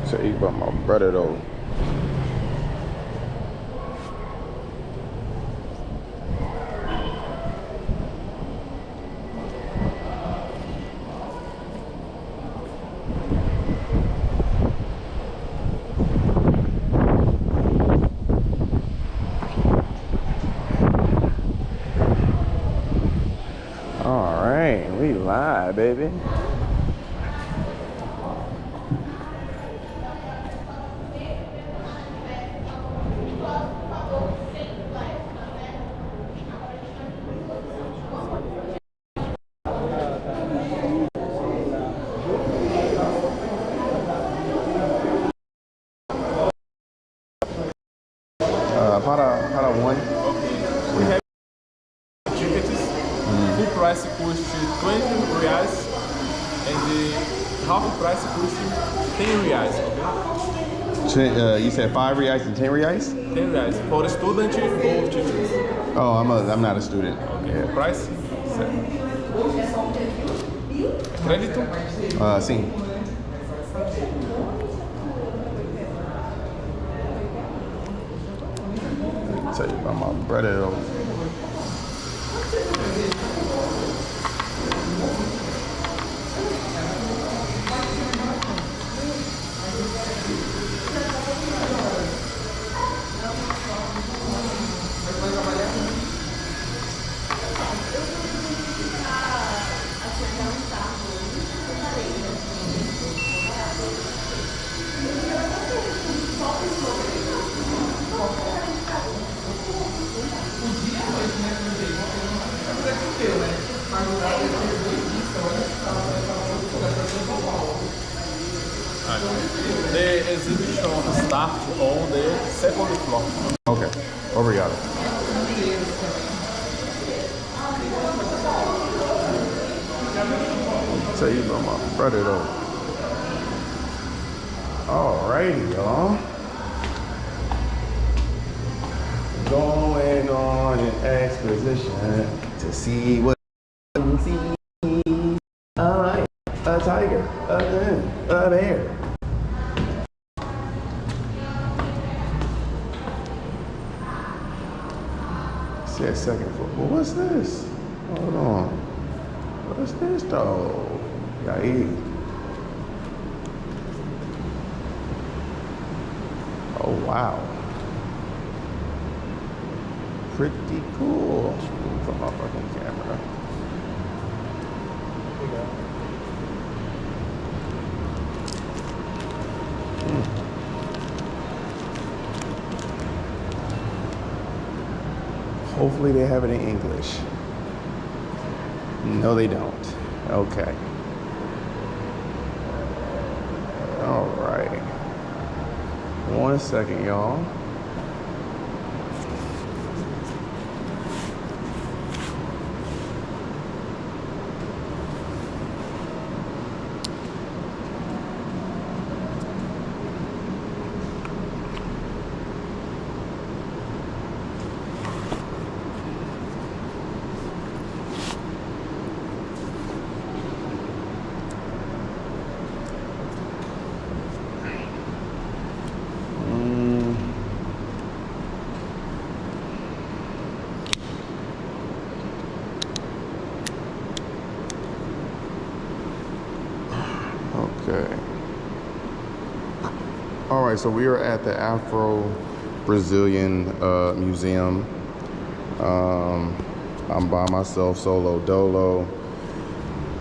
Tell you about my brother though. All right, we live, baby. Para one. We have tickets. Full price cost 20 reais and the half price cost 10 reais. Okay? You said 5 reais and 10 reais? 10 reais for student or teachers. Oh, I'm not a student. Okay. Yeah. Price? Crédito? Sim. Tell you about my brother though. The exhibition starts on the second floor. Okay, obrigado. Tell you about my brother though. Alrighty, y'all. Going on an exposition to see what you see. Alright, a tiger, a bear. Said second floor. Well, what's this? Hold on. What's this though? Yay. Oh wow. Pretty cool. Put my fucking camera. Hopefully they have it in English. No, they don't. Okay. All right. 1 second, y'all. Okay. All right, so we are at the Afro Brazilian Museum. I'm by myself, solo dolo.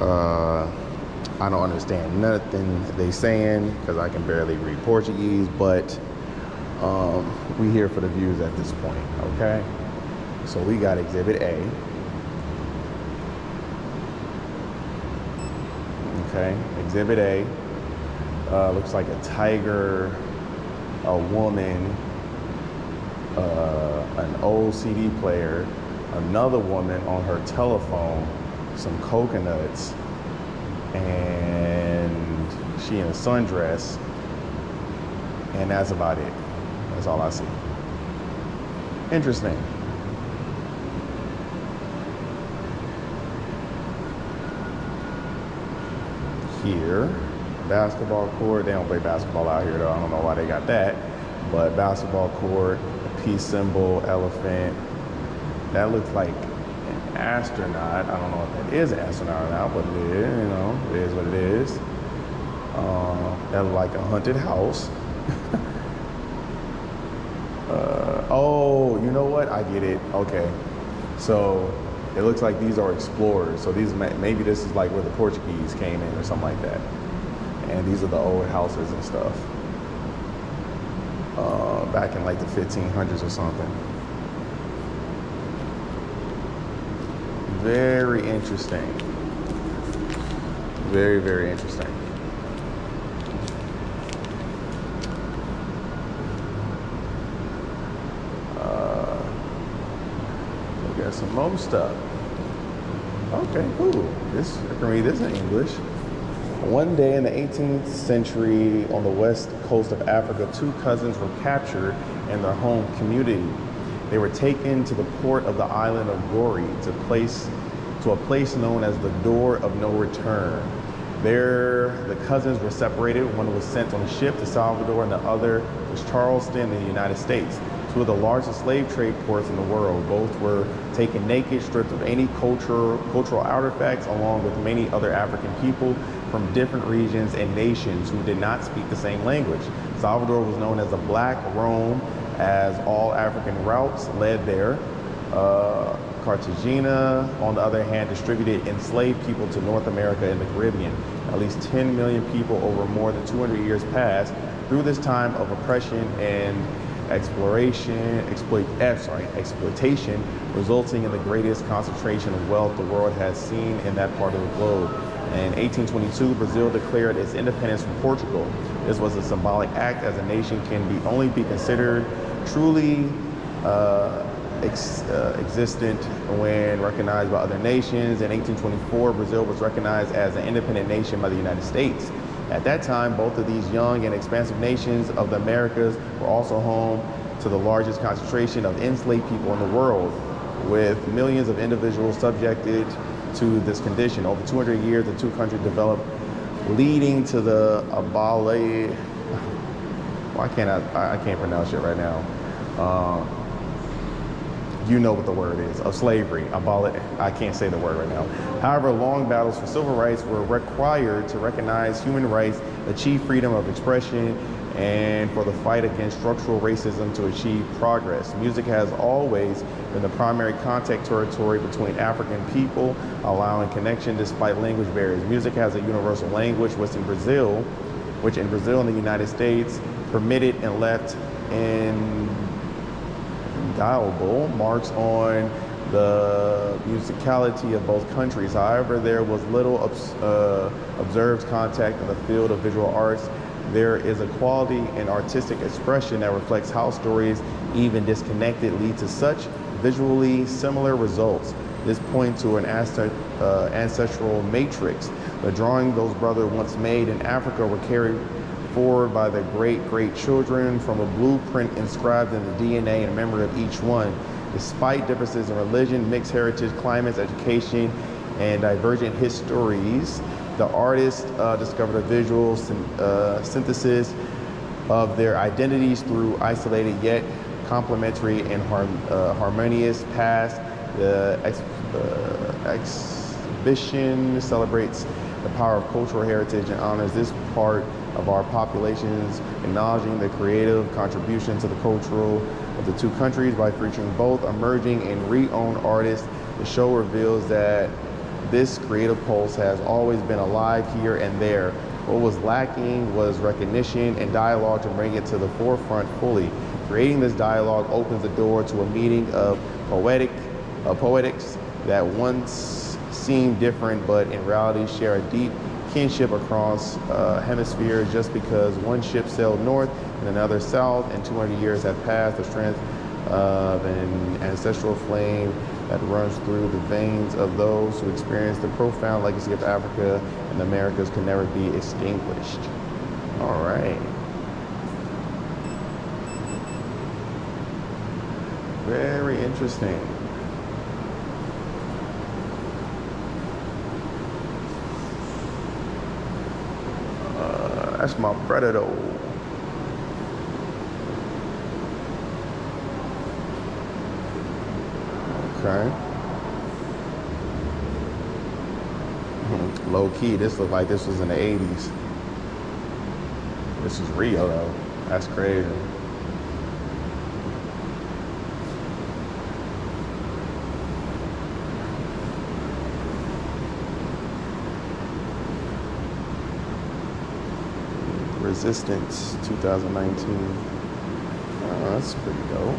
I don't understand nothing they saying because I can barely read Portuguese, but we here for the views at this point, okay? So we got Exhibit A. Okay, Exhibit A. Looks like a tiger, a woman, an old CD player, another woman on her telephone, some coconuts, and she in a sundress, and that's about it. That's all I see. Interesting. Here Basketball court. They don't play basketball out here though. I don't know why they got that. But basketball court, peace symbol, elephant. That looks like an astronaut. I don't know if that is an astronaut or not, but it is, you know, it is what it is. That looks like a haunted house. Oh, you know what? I get it. Okay. So it looks like these are explorers. So these maybe this is like where the Portuguese came in or something like that. And these are the old houses and stuff. Back in like the 1500s or something. Very interesting. Very, very interesting. We got some more stuff. Okay, cool. This, I can read this in English. One day in the 18th century on the west coast of Africa, two cousins were captured in their home community. They were taken to the port of the island of Gori to a place known as the Door of No Return. There, the cousins were separated. One was sent on a ship to Salvador and the other was Charleston in the United States, two of the largest slave trade ports in the world. Both were taken naked, stripped of any cultural artifacts, along with many other African people from different regions and nations who did not speak the same language. Salvador was known as the Black Rome, as all African routes led there. Cartagena, on the other hand, distributed enslaved people to North America and the Caribbean. At least 10 million people over more than 200 years passed through this time of oppression and exploitation, resulting in the greatest concentration of wealth the world has seen in that part of the globe. In 1822, Brazil declared its independence from Portugal. This was a symbolic act, as a nation can only be considered truly existent when recognized by other nations. In 1824, Brazil was recognized as an independent nation by the United States. At that time, both of these young and expansive nations of the Americas were also home to the largest concentration of enslaved people in the world, with millions of individuals subjected to this condition. Over 200 years, the two countries developed, leading to the abolition. I can't pronounce it right now. You know what the word is, of slavery. I can't say the word right now. However, long battles for civil rights were required to recognize human rights, achieve freedom of expression, and for the fight against structural racism to achieve progress. Music has always been the primary contact territory between African people, allowing connection despite language barriers. Music has a universal language, which in Brazil and the United States, permitted and left indelible marks on the musicality of both countries. However, there was little observed contact in the field of visual arts. There is a quality in artistic expression that reflects how stories, even disconnected, lead to such visually similar results. This points to an ancestral matrix. The drawing those brothers once made in Africa were carried forward by their great children from a blueprint inscribed in the DNA and memory of each one. Despite differences in religion, mixed heritage, climates, education, and divergent histories, the artists discovered a visual synthesis of their identities through isolated yet complementary and harmonious past. The exhibition celebrates the power of cultural heritage and honors this part of our populations, acknowledging the creative contribution to the cultural of the two countries by featuring both emerging and re-owned artists. The show reveals that this creative pulse has always been alive here and there. What was lacking was recognition and dialogue to bring it to the forefront fully. Creating this dialogue opens the door to a meeting of poetics that once seemed different, but in reality share a deep kinship across hemispheres. Just because one ship sailed north and another south, and 200 years have passed, the strength of an ancestral flame that runs through the veins of those who experience the profound legacy of Africa and the Americas can never be extinguished. All right. Very interesting. That's my brother though. Okay. Low key, this looked like this was in the 80s. This is Rio though. That's crazy. Resistance 2019. Oh, that's pretty dope.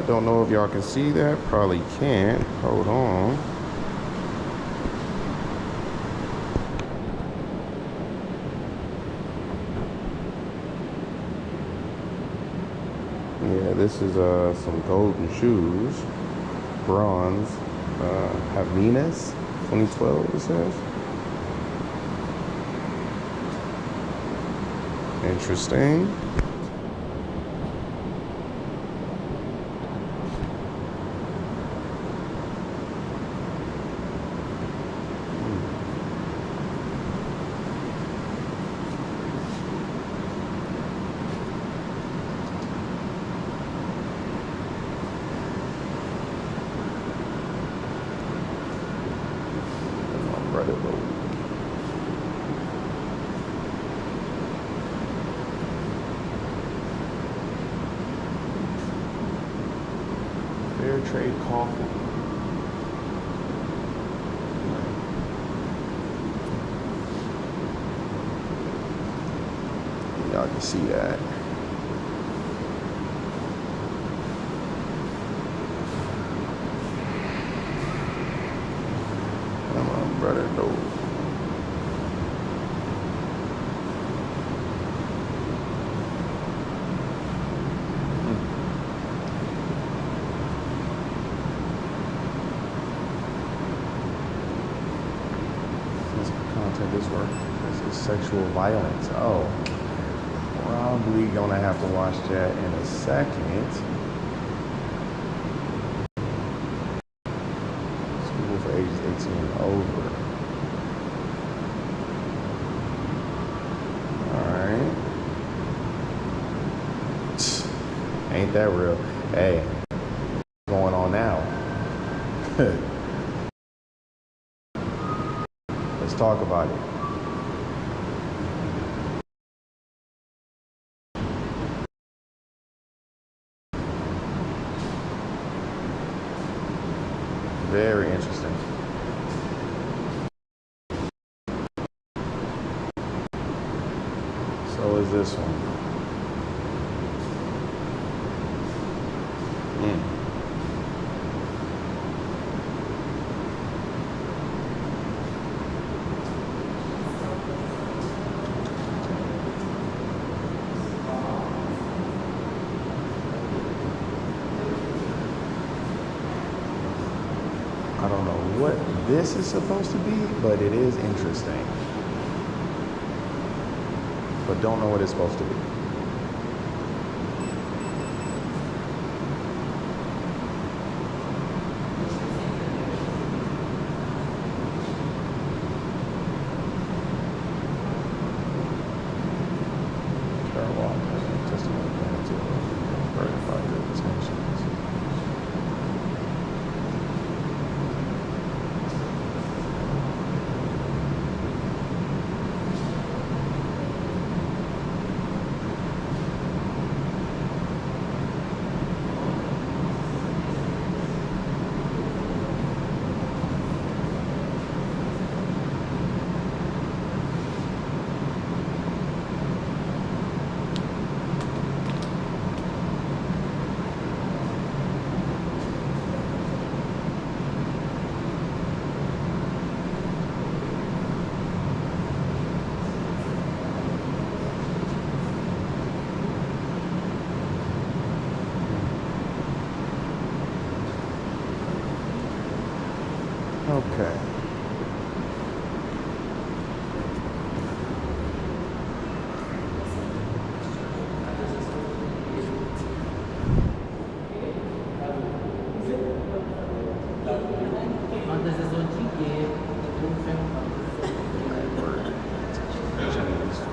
Don't know if y'all can see that. Probably can't. Hold on. Yeah, this is some golden shoes. Bronze. Havinas 2012 it says. Interesting. Fair trade coffee. Y'all can see that. Come on, brother, no. This work. This is sexual violence. Oh, probably gonna have to watch that in a second. School for ages 18 and over. All right. Ain't that real? Hey, what's going on now? Let's talk about it. Very interesting. So is this one. I don't know what this is supposed to be, but it is interesting. But don't know what it's supposed to be.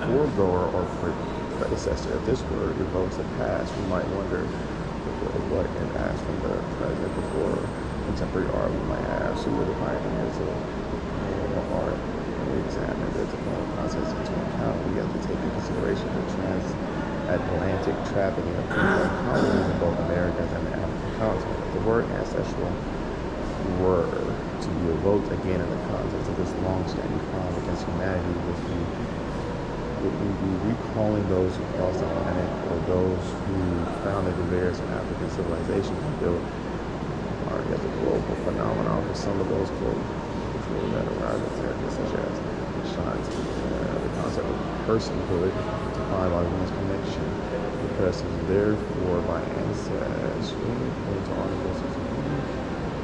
foregoer or predecessor of this word evokes the past, we might wonder what and ask from the present before contemporary art we might have. So the pioneers of art, when we examine the technical process into account, we have to take into consideration the transatlantic trafficking of people and colonies in both Americas and the African continent. The word ancestral were to be evoked again in the context of this long-standing crime against humanity, would we be recalling those who crossed the Atlantic or those who founded the various African civilizations and built art as a global phenomenon for some of those cultures that arrived in America, such as Ashanti, the concept of personhood defined by one's connection to the person, therefore by ancestry, according to articles of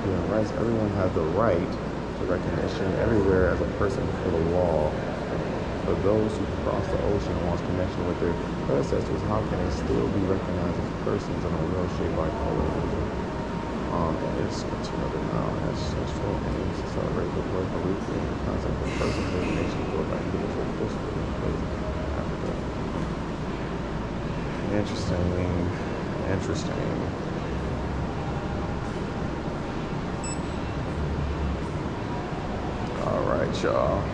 human rights, everyone has the right to recognition everywhere as a person before the law. For those who cross the ocean and lost connection with their predecessors, how can they still be recognized as persons in a world shaped by colonialism? It's continually now ancestral aims to celebrate the birth of weekly and the concept of personhood and nation built by individual history in place of Africa. Interesting. All right, y'all.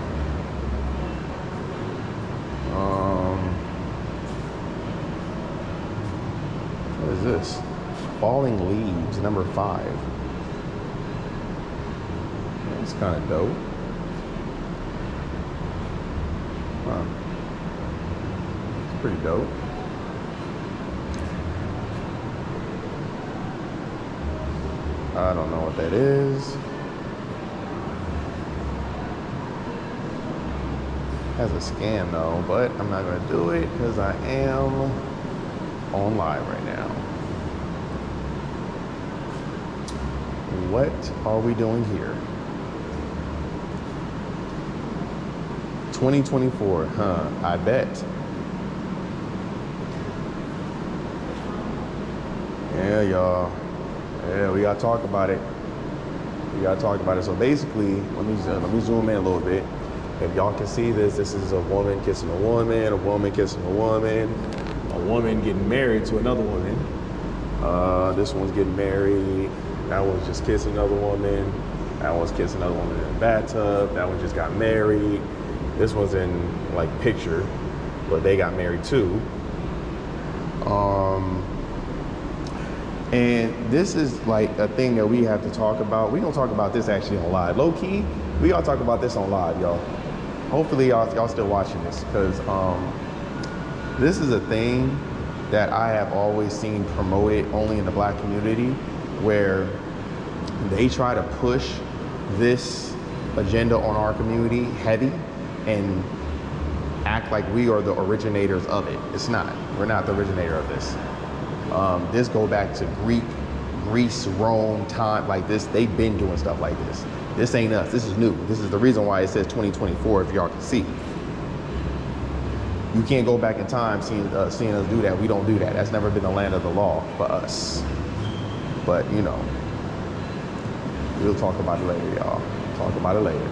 What is this? Falling Leaves, number 5. That's kind of dope. Huh. It's pretty dope. I don't know what that is. Has a scan though, but I'm not gonna do it because I am on live right now. What are we doing here? 2024, huh? I bet. Yeah, y'all. Yeah, we gotta talk about it. So basically, let me zoom in a little bit. If y'all can see this, this is a woman kissing a woman kissing a woman getting married to another woman. This one's getting married. That one's just kissing another woman. That one's kissing another woman in the bathtub. That one just got married. This one's in like picture, but they got married too. And this is like a thing that we have to talk about. We don't talk about this actually on live. Low key, we gotta talk about this on live, y'all. Hopefully y'all still watching this, because this is a thing that I have always seen promoted only in the Black community, where they try to push this agenda on our community heavy and act like we are the originators of it. It's not. We're not the originator of this. This go back to Greece, Rome, time like this. They've been doing stuff like this. This ain't us. This is new. This is the reason why it says 2024, if y'all can see. You can't go back in time seeing us do that. We don't do that. That's never been the land of the law for us. But, you know, we'll talk about it later, y'all. Talk about it later.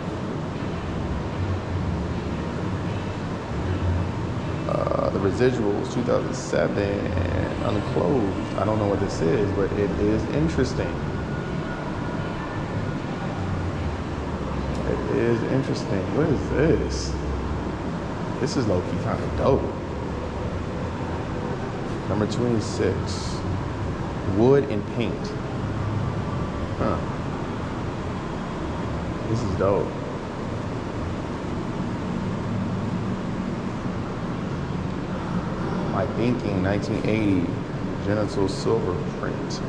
The Residuals, 2007, Unclosed. I don't know what this is, but it is interesting. It is interesting. What is this? This is low-key kind of dope. Number 26, Wood and Paint. Huh. This is dope. My Thinking, 1980, Genital Silver print.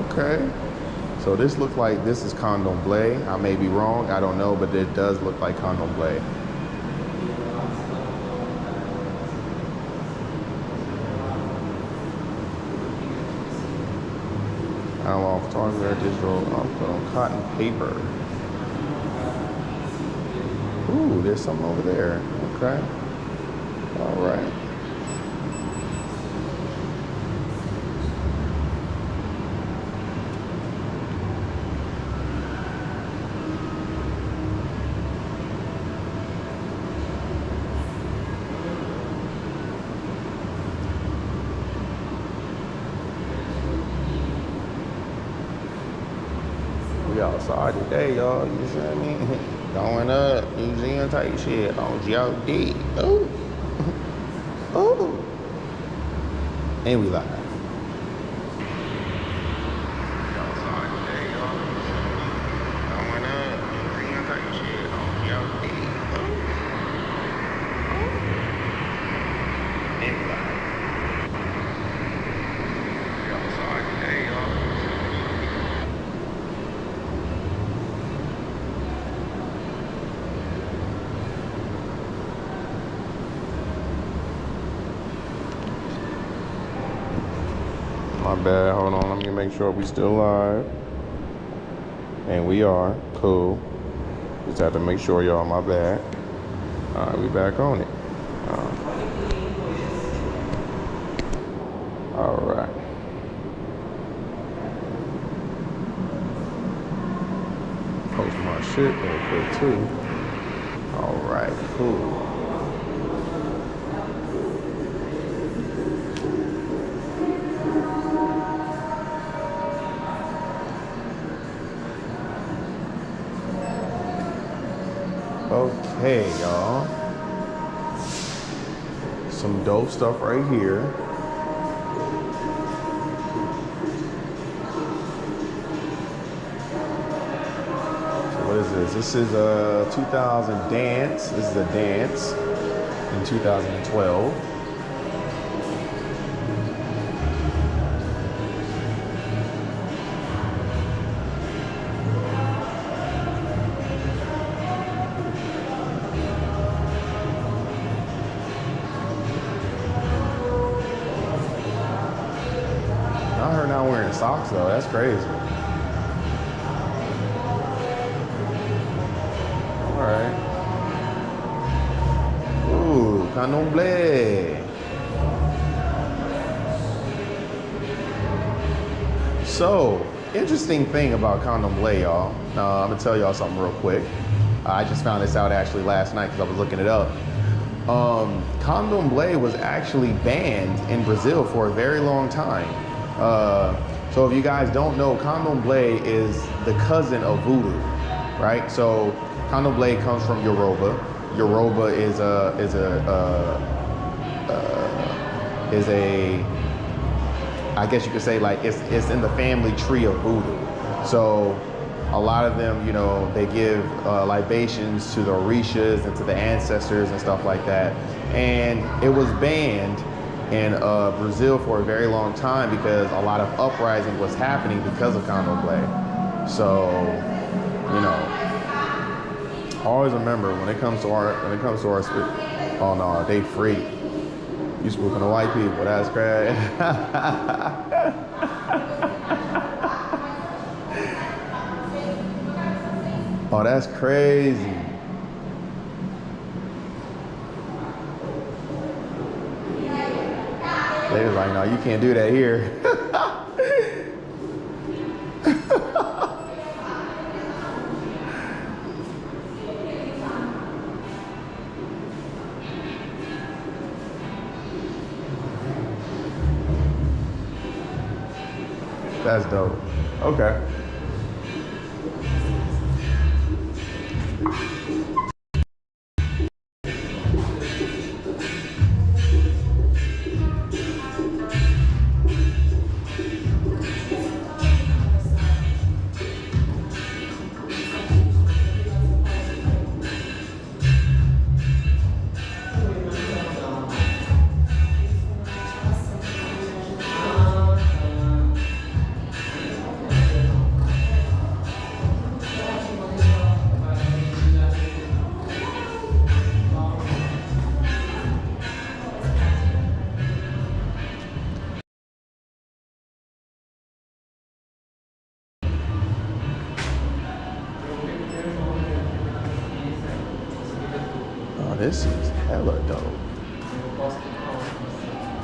Okay. So this looks like this is Candomblé. I may be wrong, I don't know, but it does look like Candomblé. Analog photography, digital put on cotton paper. Ooh, there's something over there. Okay. All right. We outside today, y'all. You feel me? Going up, museum type shit on GOD. Oh, oh, and we live. Outside today, y'all. Going up, museum type shit on GOD. And we live. We outside today, y'all. My bad, hold on, let me make sure we still live. And we are, cool. Just have to make sure, y'all, my bad. All right, we back on it. All right. Post my shit real quick too. All right, cool. Okay, y'all. Some dope stuff right here. So what is this? This is a 2000 dance. This is a dance in 2012. I heard not wearing socks though. That's crazy. All right. Ooh, candomblé. So, interesting thing about candomblé, y'all. I'm gonna tell y'all something real quick. I just found this out actually last night because I was looking it up. Candomblé was actually banned in Brazil for a very long time. So if you guys don't know, candomblé is the cousin of voodoo, right? So candomblé comes from Yoruba. Yoruba is a I guess you could say like it's in the family tree of voodoo. So a lot of them, you know, they give libations to the orishas and to the ancestors and stuff like that. And it was banned in Brazil for a very long time because a lot of uprising was happening because of candomblé. So, you know, always remember when it comes to our oh no, they free. You spoofing the white people, that's crazy. Oh, that's crazy. They was like, no, you can't do that here. That's dope. Okay. This is hella dope.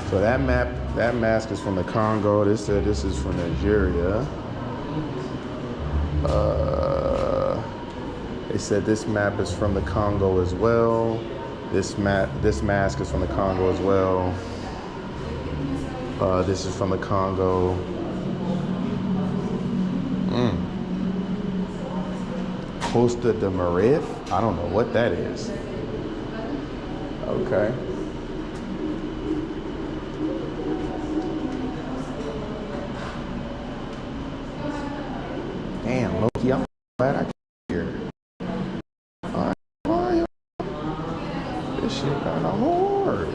So that mask is from the Congo. This said this is from Nigeria. They said this map is from the Congo as well. This mask is from the Congo as well. This is from the Congo. Costa de Marif. I don't know what that is. Okay. Damn, Loki, I'm glad I came here. Alright, this shit kinda hard.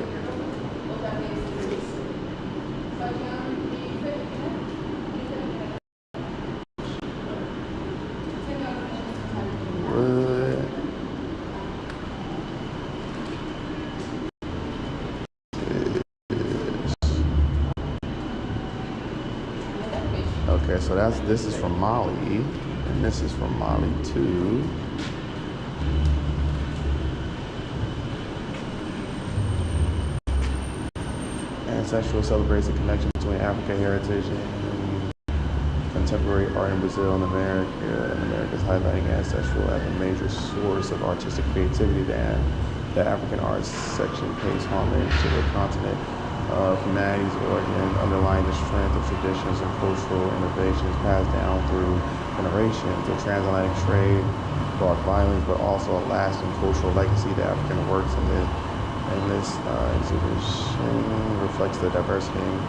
Okay, so this is from Mali, and this is from Mali too. Ancestral celebrates the connection between African heritage and contemporary art in Brazil and America. And America is highlighting ancestral as a major source of artistic creativity. The African arts section pays homage to the continent of humanity's origin, underlying the strength of traditions and cultural innovations passed down through generations. The transatlantic trade brought violence, but also a lasting cultural legacy. The African works in this exhibition reflects the diversity and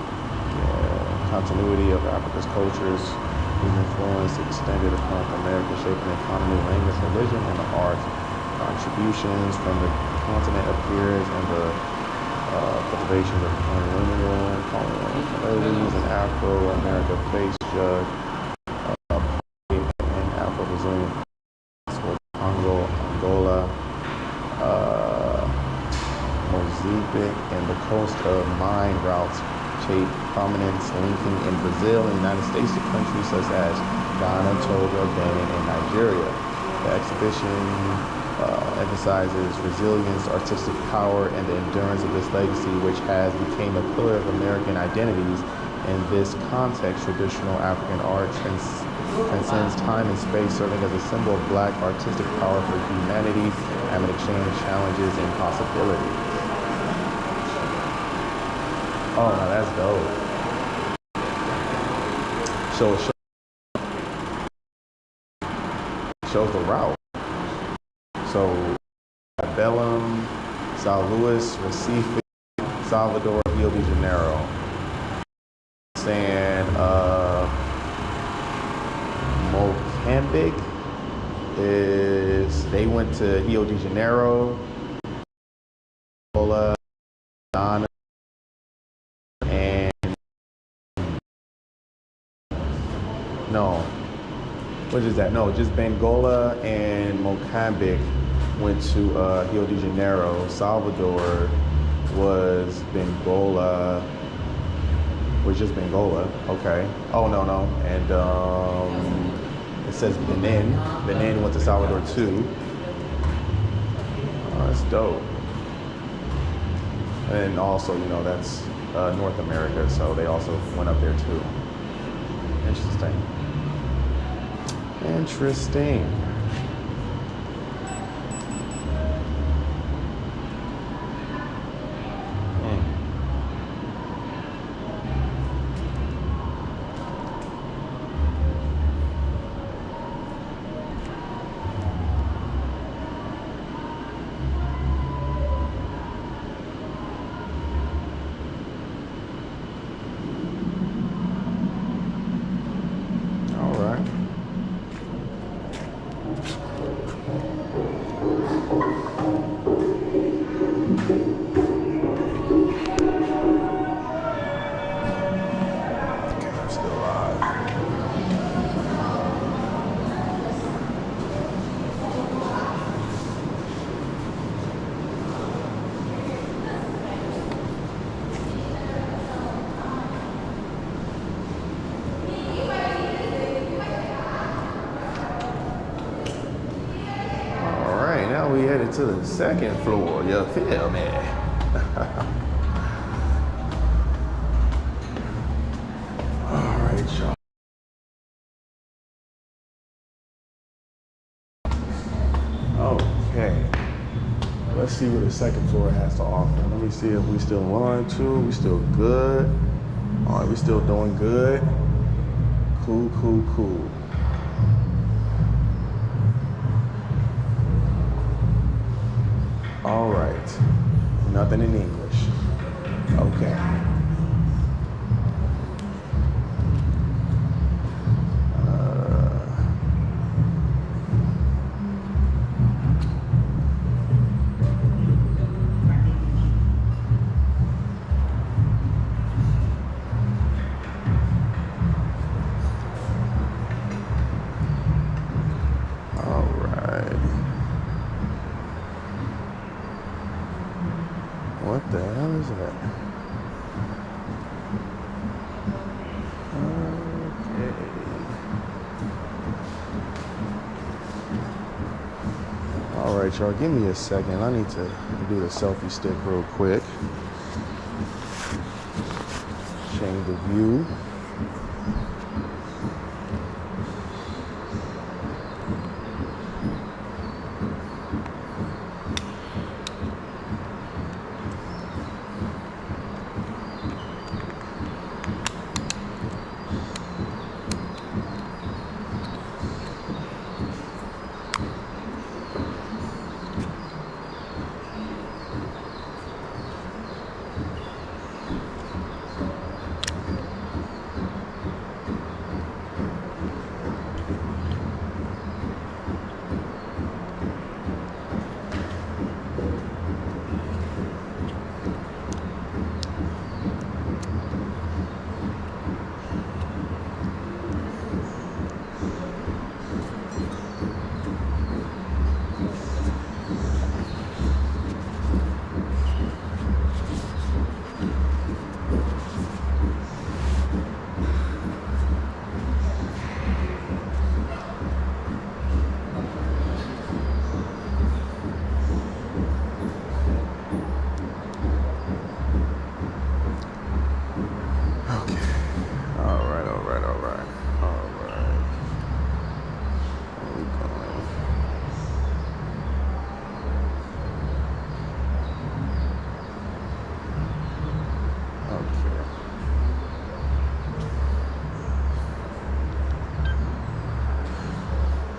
continuity of Africa's cultures, whose influence extended upon America, shaping the economy, language, religion, and the arts. Contributions from the continent appears in the cultivations of colonial ladies and Afro America face jug and Afro Brazilian Congo, Angola, Mozambique, and the coast of mine routes shape prominence linking in Brazil and the United States to countries such as Ghana, Togo, Benin, and Nigeria. The exhibition emphasizes resilience, artistic power, and the endurance of this legacy, which has become a pillar of American identities. In this context, traditional African art transcends time and space, serving as a symbol of Black artistic power for humanity amid exchange, challenges, and possibilities. Oh, now that's dope. Shows the route. So, Belém, São Luís, Recife, Salvador, Rio de Janeiro. Saying Mozambique is, they went to Rio de Janeiro, Angola, Ghana, and no, what is that? No, just Bengola and Mozambique went to Rio de Janeiro. Salvador was Bengola, was just Bengola, okay. Oh, no. And it says Benin. Benin went to Salvador too. Oh, that's dope. And also, that's North America, so they also went up there too. Interesting. We headed to the second floor, you feel me? All right, y'all. Okay, let's see what the second floor has to offer. Let me see if we still 1, 2, we still good. All right, we still doing good. Cool. Perfect. Nothing in English. Okay. What the hell is that? Okay. All right, y'all, give me a second. I need to do the selfie stick real quick. Change the view.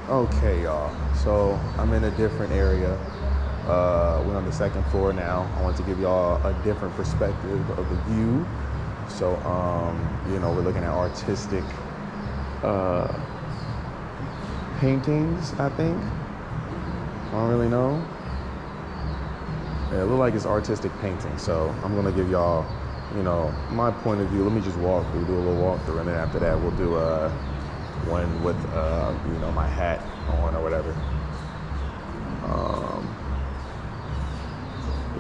Okay, y'all. So I'm in a different area. We're on the second floor now. I want to give y'all a different perspective of the view. So, you know, we're looking at artistic paintings, I think. I don't really know. Yeah, it looks like it's artistic painting. So I'm gonna give y'all, you know, my point of view. Let me just do a little walkthrough, and then after that we'll do one with you know, my hat on or whatever.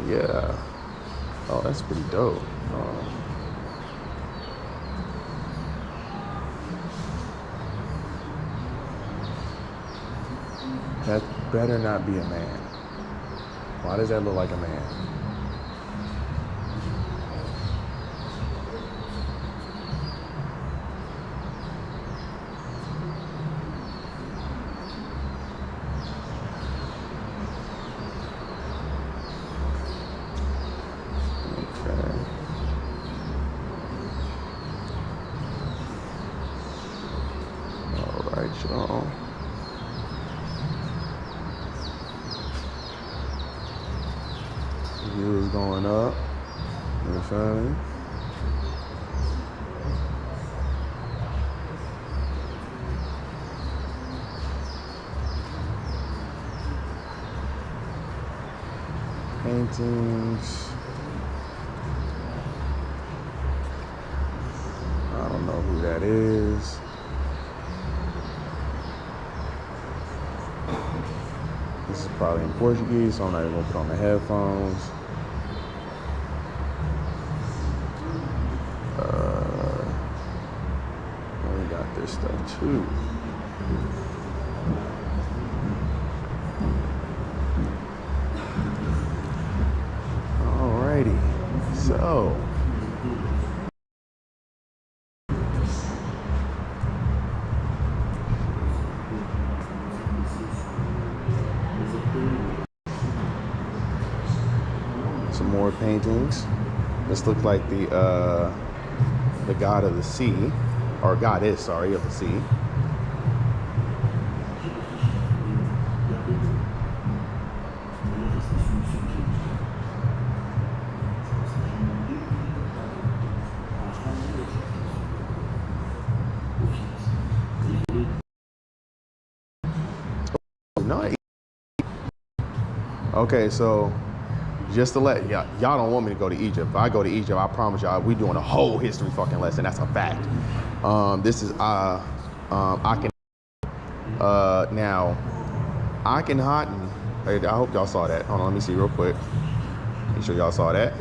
Yeah. Oh, that's pretty dope. That better not be a man. Why does that look like a man? Y'all. The view is going up. You feel me? Paintings. I don't know who that is. This is probably in Portuguese, so I'm not even gonna put on the headphones. We got this stuff too. Alrighty, so. Some more paintings. This looks like the god of the sea, or goddess, sorry, of the sea. No. Okay, so just to let y'all don't want me to go to Egypt. If I go to Egypt, I promise y'all we doing a whole history fucking lesson. That's a fact. This is Akhenaten. Now Akhenaten. I hope y'all saw that. Hold on, let me see real quick. Make sure y'all saw that.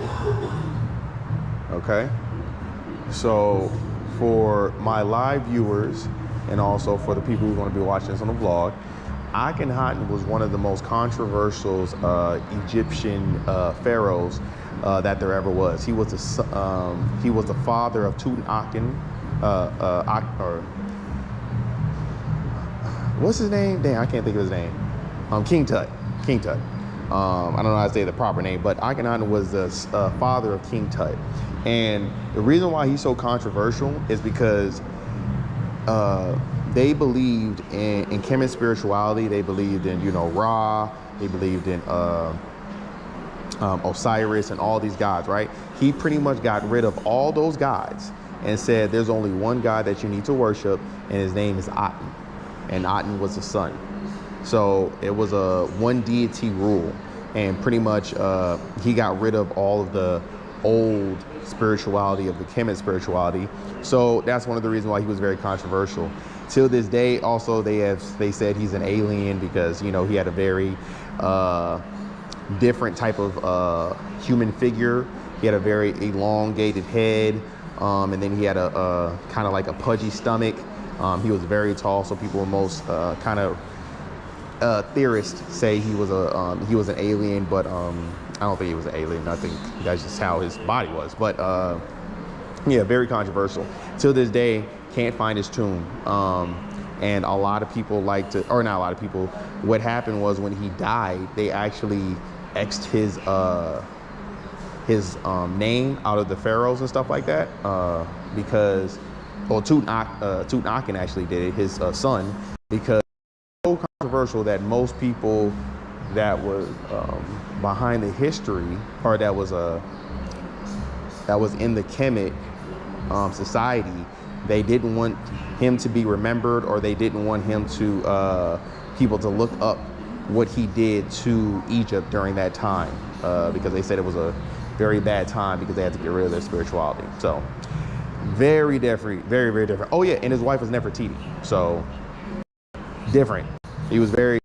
Okay. So for my live viewers and also for the people who are going to be watching this on the vlog, Akhenaten was one of the most controversial Egyptian pharaohs that there ever was. He was the father of Tutankhamun. What's his name? Damn, I can't think of his name. King Tut. King Tut. I don't know how to say the proper name, but Akhenaten was the father of King Tut. And the reason why he's so controversial is because they believed in Kemet spirituality. They believed in, Ra. They believed in Osiris and all these gods, right? He pretty much got rid of all those gods and said there's only one God that you need to worship, and his name is Aten. And Aten was the sun. So it was a one deity rule, and pretty much he got rid of all of the old spirituality of the Kemet spirituality. So that's one of the reasons why he was very controversial. Till this day, also they said he's an alien because he had a very different type of human figure. He had a very elongated head, and then he had a kind of like a pudgy stomach. He was very tall, so people were most theorists say he was an alien, but I don't think he was an alien. I think that's just how his body was. But yeah, very controversial. Till this day, can't find his tomb. And a lot of people or not a lot of people, what happened was when he died, they actually X'd his name out of the pharaohs and stuff like that, because, well, Tutankhamun actually did it, his son, because it's so controversial that most people that was behind the history, or that was in the Kemet society, they didn't want him to be remembered, or they didn't want him to people to look up what he did to Egypt during that time, because they said it was a very bad time because they had to get rid of their spirituality. So very different, very, very different. Oh yeah, and his wife was Nefertiti, so different. He was very,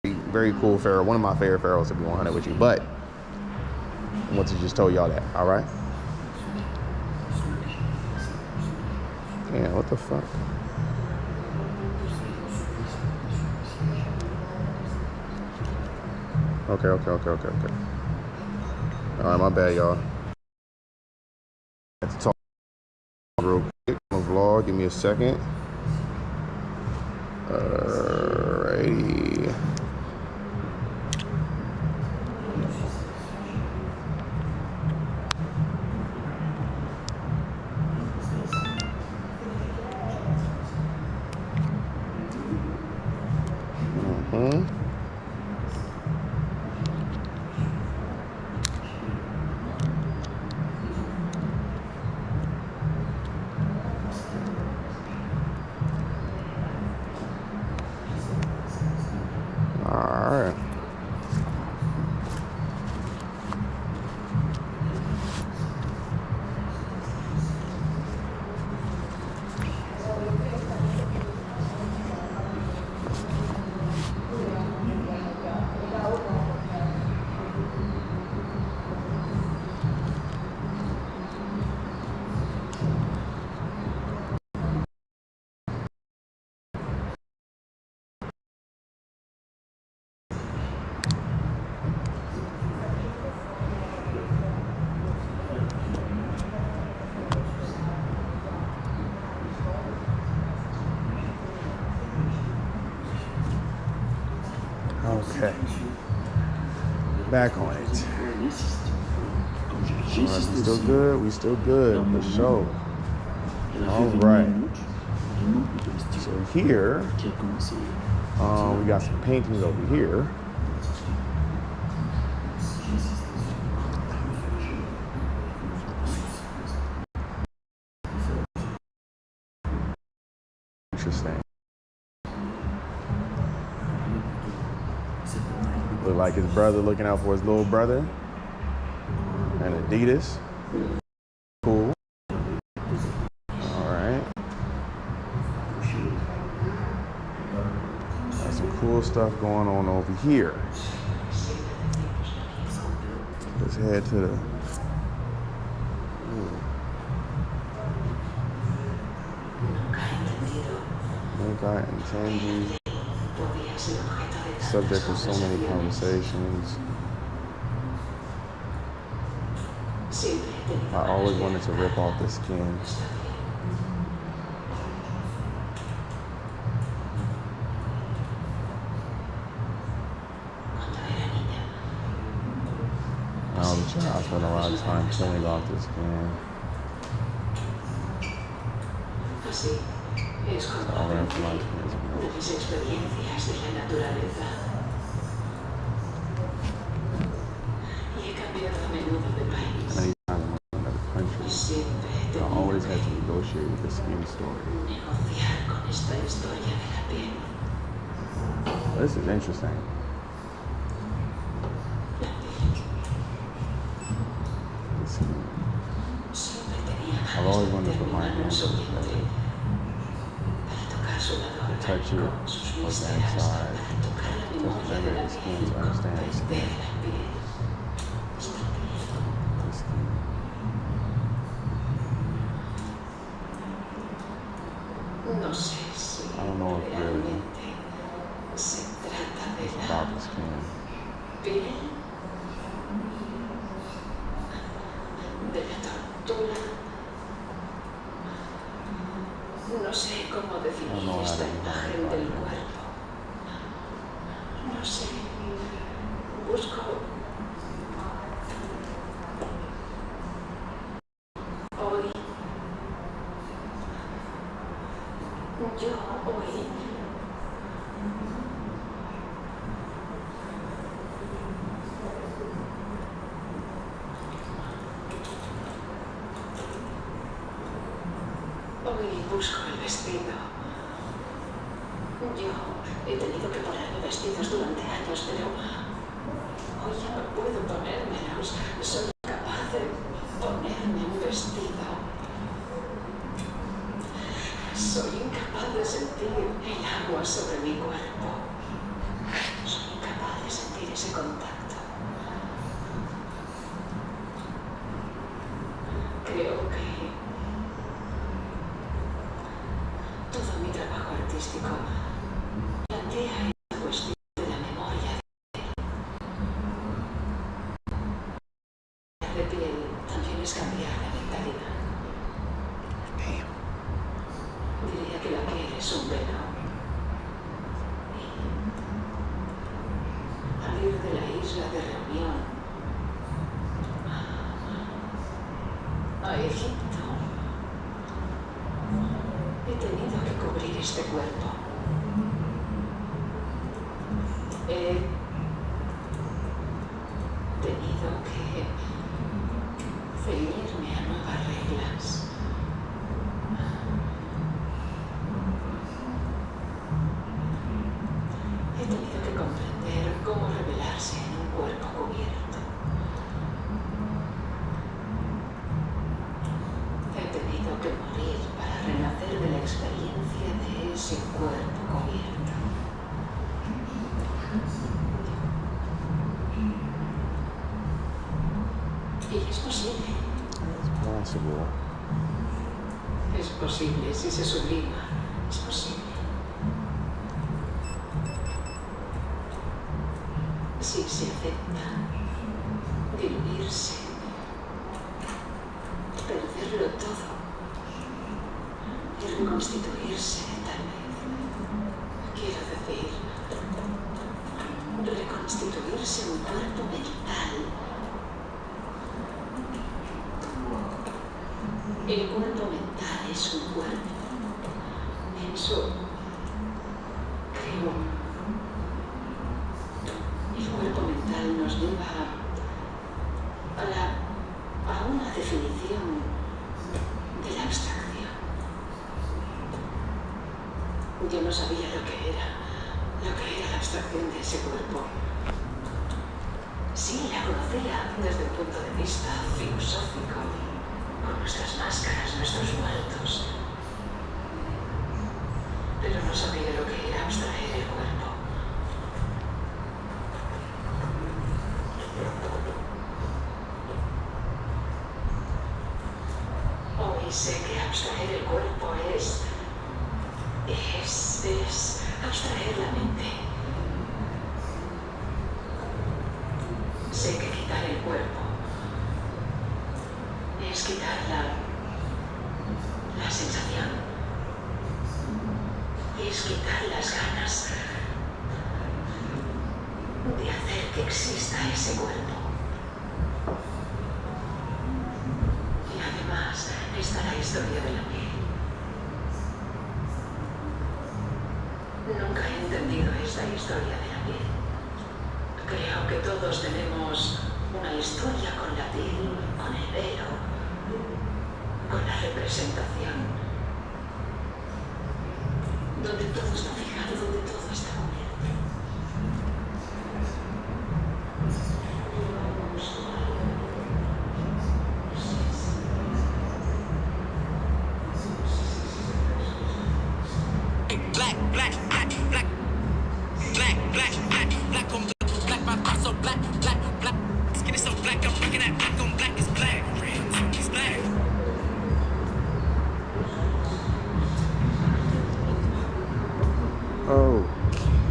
very cool pharaoh, one of my favorite pharaohs, to be 100 with you. But I want to just tell y'all that. All right. Damn, what the fuck? Okay. All right, my bad, y'all. I have to talk real quick on the vlog. Give me a second. Alrighty. Alright. Okay. Back on it. All right, we still good? We still good, for sure. All right. So here, we got some paintings over here. Interesting. Look like his brother looking out for his little brother. And Adidas. Cool. Alright. Got some cool stuff going on over here. Let's head to the Nunca entendí. Subject of so many conversations. I always wanted to rip off the skin. I spent a lot of time pulling off the skin. All right, for my anytime I'm in another country, I always had to negotiate with the skin story. This is interesting. I've always wanted to put my hands on it better. To touch it, look inside, touch the memory of the skin to understand the skin. I don't know if really it's about the skin. No sé cómo definir esta imagen del cuerpo. No sé. Busco. Hoy. Yo hoy. Hoy busco el vestido. Yo he tenido que ponerme vestidos durante años, pero hoy ya no puedo ponérmelos. Soy capaz de ponerme un vestido. Soy incapaz de sentir el agua sobre mi cuerpo. Soy incapaz de sentir ese contacto. Creo que todo mi trabajo artístico plantea esta cuestión de la memoria de piel. También es cambiar la mentalidad. Diría que la piel es un velo. Al ir de la isla de reunión a Egipto, he tenido que cubrir este cuerpo. He tenido que ceñirme a nuevas reglas. He tenido que comprender cómo revelarse en un cuerpo cubierto. He tenido que morir para renacer de la experiencia de ese cuerpo cubierto. Y es posible. Es posible si se sublima. Es posible. Si se acepta diluirse, perderlo todo y reconstituirse, tal vez. Quiero decir, reconstituirse un cuerpo mental. El cuerpo mental es un cuerpo. Eso creo. El cuerpo mental nos lleva a una definición de la abstracción. Yo no sabía lo que era la abstracción de ese cuerpo. Sí, la conocía desde el punto de vista filosófico, con nuestras máscaras, nuestros muertos. Pero no sabía lo que era abstraer el cuerpo. Hoy sé que abstraer el cuerpo es abstraer la mente. Sé que quitar el cuerpo es quitar la sensación, es quitar las ganas de hacer que exista ese cuerpo. Y además está la historia de la piel. Nunca he entendido esta historia de la piel. Creo que todos tenemos una historia con la piel, con el velo, con la representación, donde todo está fijado, donde todo está cubierto.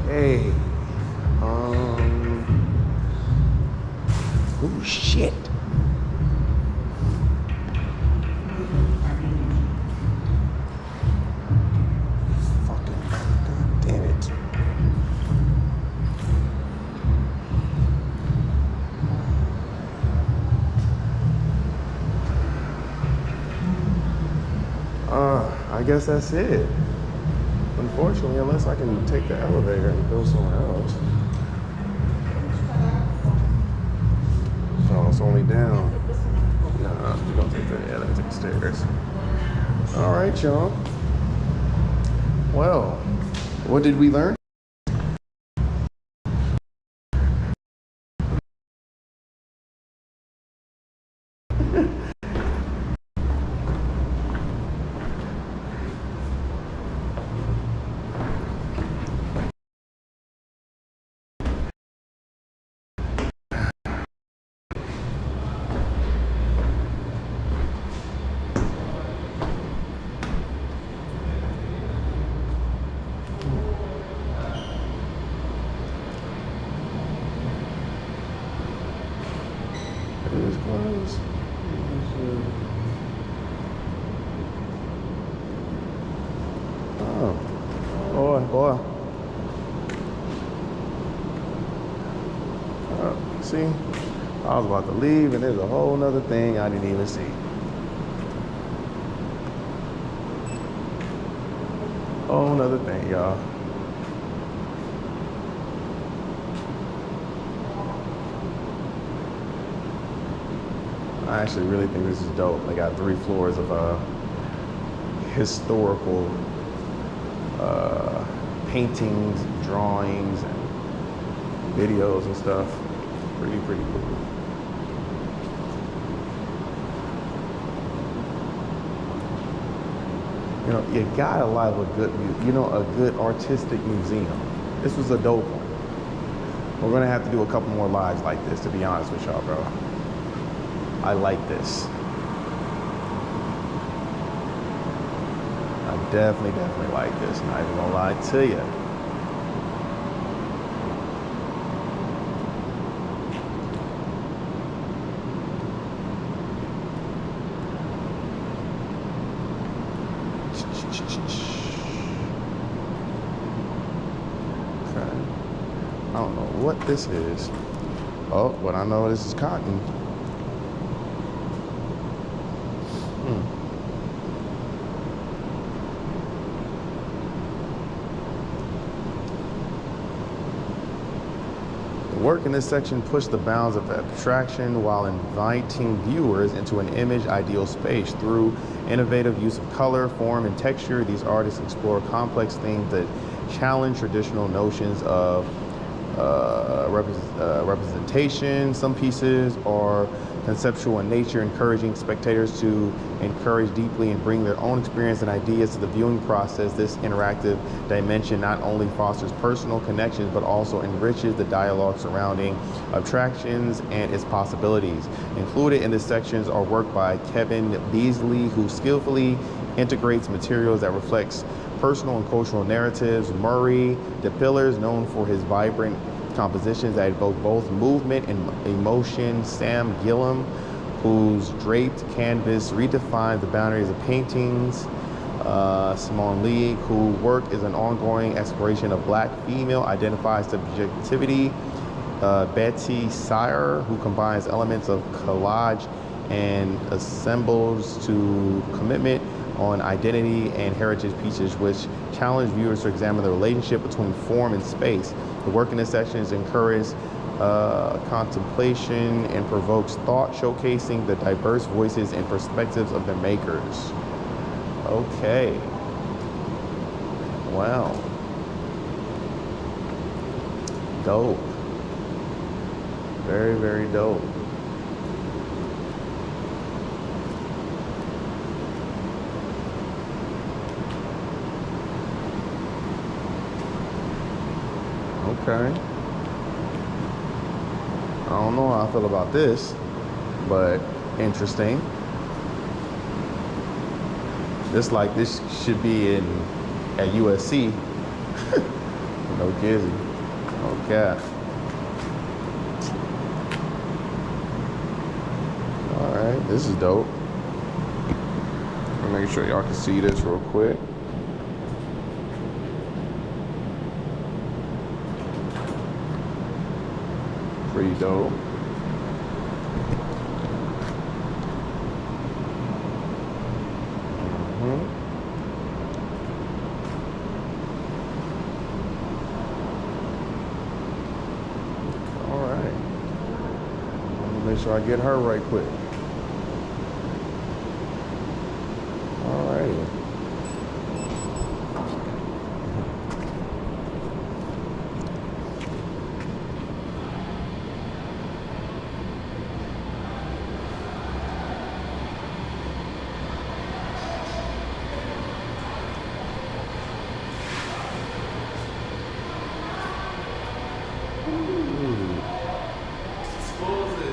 Okay. Oh shit. Fucking god damn it. I guess that's it. Unfortunately, unless I can take the elevator and go somewhere else. Oh, it's only down. Nah, we're gonna take the stairs. All right, y'all. Well, what did we learn? It is closed. Oh, boy. See, I was about to leave and there's a whole nother thing I didn't even see. Whole nother thing, y'all. I actually really think this is dope. They got 3 floors of historical paintings, drawings, and videos and stuff. Pretty cool. You know, you gotta love a good artistic museum. This was a dope one. We're gonna have to do a couple more lives like this, to be honest with y'all, bro. I like this. I definitely like this. Not even gonna lie to you. Okay. I don't know what this is. Oh, but I know this is cotton. Work in this section pushed the bounds of abstraction while inviting viewers into an image ideal space. Through innovative use of color, form, and texture, these artists explore complex themes that challenge traditional notions of representation. Some pieces are conceptual in nature, encouraging spectators to encourage deeply and bring their own experience and ideas to the viewing process. This interactive dimension not only fosters personal connections, but also enriches the dialogue surrounding abstractions and its possibilities. Included in this sections are work by Kevin Beasley, who skillfully integrates materials that reflects personal and cultural narratives. Murray DePillars, known for his vibrant compositions that evoke both movement and emotion. Sam Gillam, whose draped canvas redefined the boundaries of paintings. Simone Lee, whose work is an ongoing exploration of Black female identified subjectivity. Betty Sire, who combines elements of collage and assembles to commitment on identity and heritage pieces, which challenge viewers to examine the relationship between form and space. The work in this section is encouraged contemplation and provokes thought, showcasing the diverse voices and perspectives of their makers. Okay. Wow. Dope. Very, very dope. Okay. I don't know how I feel about this, but interesting. This should be at USC. No kidding. Okay. All right, this is dope. I'll make sure y'all can see this real quick. Pretty dope. All right. Let me make sure I get her right quick. All right.